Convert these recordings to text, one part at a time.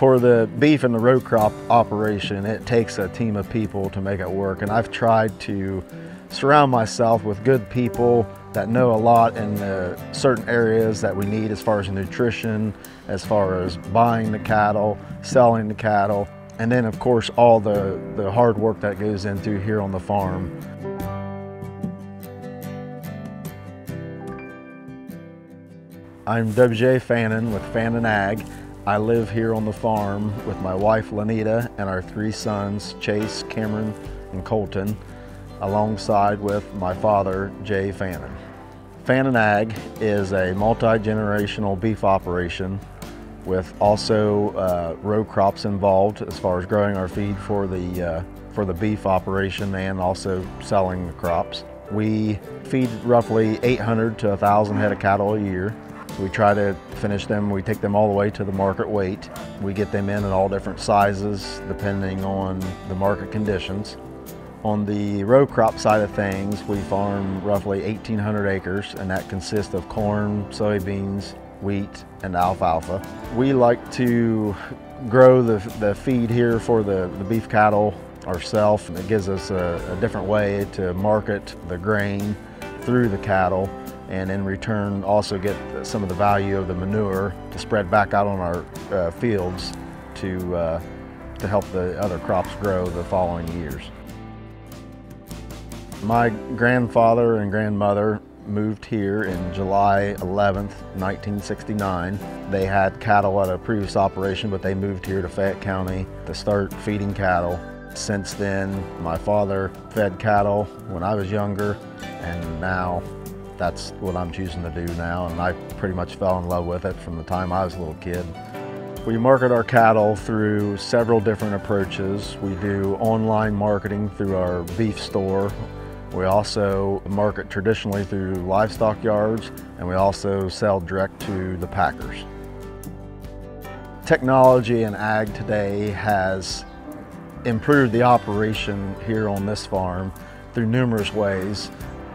For the beef and the row crop operation, it takes a team of people to make it work, and I've tried to surround myself with good people that know a lot in the certain areas that we need as far as nutrition, as far as buying the cattle, selling the cattle, and then of course all the hard work that goes into here on the farm. I'm W.J. Fannin with Fannin Ag. I live here on the farm with my wife Lanita and our 3 sons, Chase, Cameron, and Colton, alongside with my father, Jay Fannin. Fannin Ag is a multi-generational beef operation with also row crops involved as far as growing our feed for the beef operation and also selling the crops. We feed roughly 800 to 1,000 head of cattle a year. We try to finish them, we take them all the way to the market weight. We get them in all different sizes depending on the market conditions. On the row crop side of things, we farm roughly 1,800 acres, and that consists of corn, soybeans, wheat, and alfalfa. We like to grow the feed here for the beef cattle ourselves. It gives us a different way to market the grain through the cattle, and in return also get some of the value of the manure to spread back out on our fields to help the other crops grow the following years. My grandfather and grandmother moved here in July 11th, 1969. They had cattle at a previous operation, but they moved here to Fayette County to start feeding cattle. Since then, my father fed cattle when I was younger, and now that's what I'm choosing to do now, and I pretty much fell in love with it from the time I was a little kid. We market our cattle through several different approaches. We do online marketing through our beef store. We also market traditionally through livestock yards, and we also sell direct to the packers. Technology in ag today has improved the operation here on this farm through numerous ways.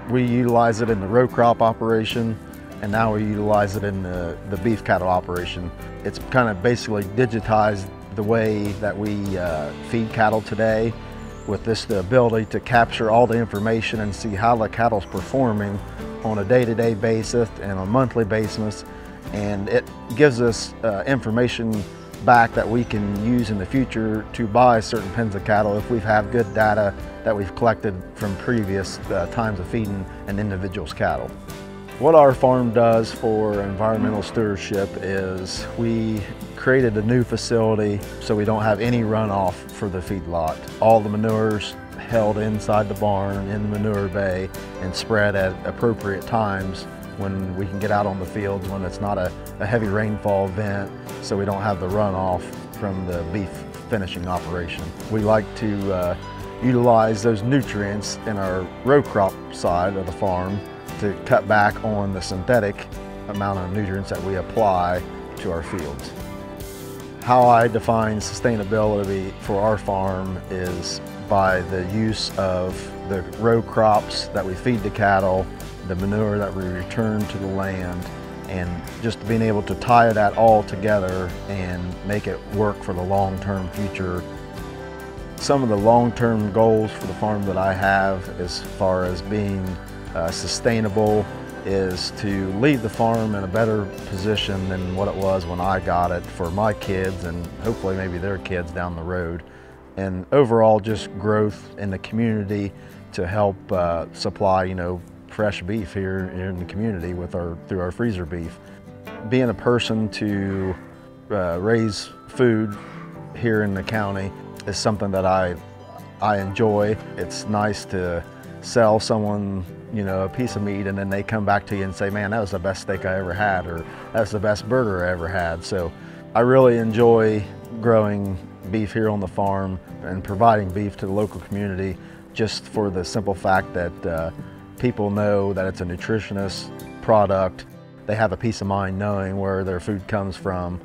We utilize it in the row crop operation, and now we utilize it in the beef cattle operation. It's kind of basically digitized the way that we feed cattle today, with the ability to capture all the information and see how the cattle's performing on a day-to-day basis and on a monthly basis. And it gives us information back that we can use in the future to buy certain pens of cattle if we've had good data that we've collected from previous times of feeding an individual's cattle. What our farm does for environmental stewardship is we created a new facility so we don't have any runoff for the feedlot. All the manure's held inside the barn in the manure bay and spread at appropriate times when we can get out on the fields when it's not a heavy rainfall event, so we don't have the runoff from the beef finishing operation. We like to utilize those nutrients in our row crop side of the farm to cut back on the synthetic amount of nutrients that we apply to our fields. How I define sustainability for our farm is by the use of the row crops that we feed the cattle, the manure that we return to the land, and just being able to tie that all together and make it work for the long-term future. Some of the long-term goals for the farm that I have as far as being sustainable is to leave the farm in a better position than what it was when I got it for my kids and hopefully maybe their kids down the road. And overall just growth in the community to help supply, fresh beef here in the community through our freezer beef. Being a person to raise food here in the county is something that I enjoy. It's nice to sell someone a piece of meat and then they come back to you and say, man, that was the best steak I ever had, or that's the best burger I ever had. So I really enjoy growing beef here on the farm and providing beef to the local community, just for the simple fact that people know that it's a nutritious product. They have a peace of mind knowing where their food comes from.